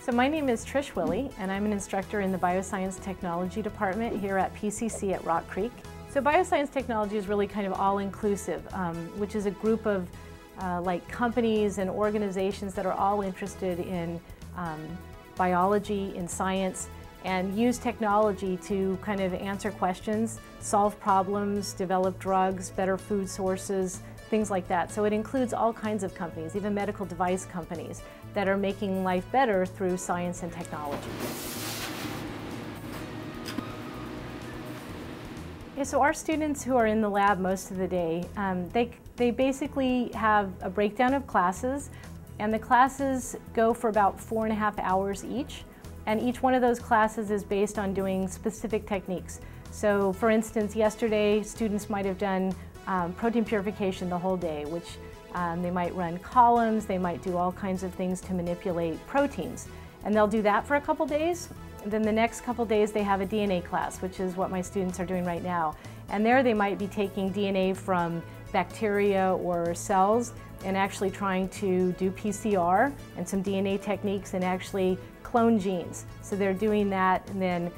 So my name is Trish Willey, and I'm an instructor in the Bioscience Technology Department here at PCC at Rock Creek. So Bioscience Technology is really kind of all-inclusive, which is a group of like companies and organizations that are all interested in biology, in science, and use technology to kind of answer questions, solve problems, develop drugs, better food sources, things like that. So it includes all kinds of companies, even medical device companies, that are making life better through science and technology. Yeah, so our students who are in the lab most of the day, they basically have a breakdown of classes, and the classes go for about 4.5 hours each. And each one of those classes is based on doing specific techniques. So for instance, yesterday students might have done protein purification the whole day, which they might run columns, they might do all kinds of things to manipulate proteins. And they'll do that for a couple days. And then the next couple days they have a DNA class, which is what my students are doing right now. And there they might be taking DNA from bacteria or cells and actually trying to do PCR and some DNA techniques and actually clone genes. So they're doing that, and then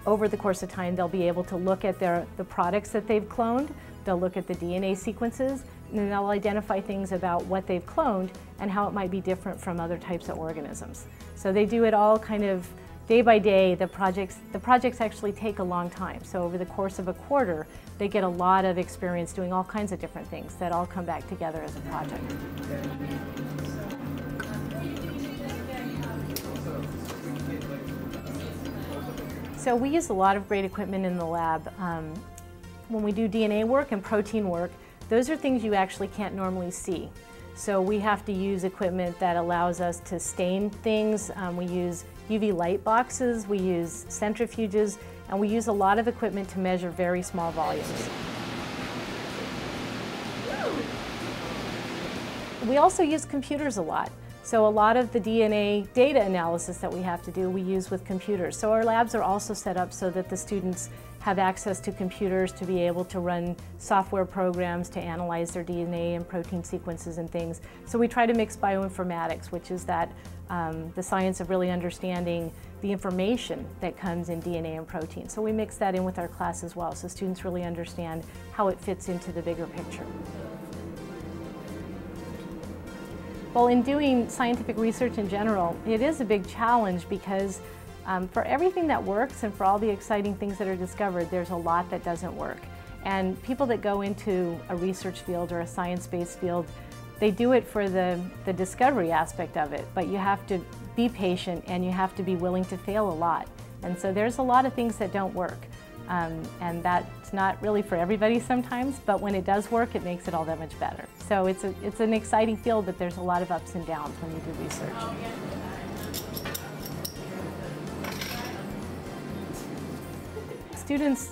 over the course of time they'll be able to look at the products that they've cloned, they'll look at the DNA sequences, and then they'll identify things about what they've cloned and how it might be different from other types of organisms. So they do it all kind of day by day. The projects actually take a long time. So over the course of a quarter, they get a lot of experience doing all kinds of different things that all come back together as a project. So we use a lot of great equipment in the lab. When we do DNA work and protein work, those are things you actually can't normally see. So we have to use equipment that allows us to stain things. We use UV light boxes, we use centrifuges, and we use a lot of equipment to measure very small volumes. We also use computers a lot. So a lot of the DNA data analysis that we have to do, we use with computers. So our labs are also set up so that the students have access to computers to be able to run software programs to analyze their DNA and protein sequences and things. So we try to mix bioinformatics, which is that the science of really understanding the information that comes in DNA and protein. So we mix that in with our class as well, so students really understand how it fits into the bigger picture. Well, in doing scientific research in general, it is a big challenge because for everything that works and for all the exciting things that are discovered, there's a lot that doesn't work. And people that go into a research field or a science-based field, they do it for the discovery aspect of it, but you have to be patient and you have to be willing to fail a lot. And so there's a lot of things that don't work. And that's not really for everybody sometimes, but when it does work, it makes it all that much better. So it's an exciting field, but there's a lot of ups and downs when you do research. Students,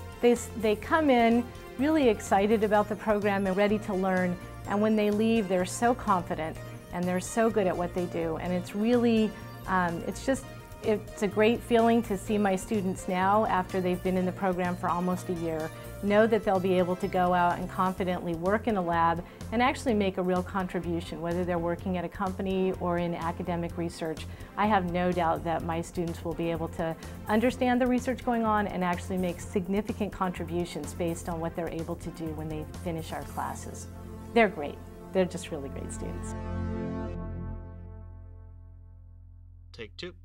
they come in really excited about the program and ready to learn, and when they leave, they're so confident and they're so good at what they do, and it's really, it's a great feeling to see my students now, after they've been in the program for almost a year, know that they'll be able to go out and confidently work in a lab and actually make a real contribution, whether they're working at a company or in academic research. I have no doubt that my students will be able to understand the research going on and actually make significant contributions based on what they're able to do when they finish our classes. They're great. They're just really great students. Take two.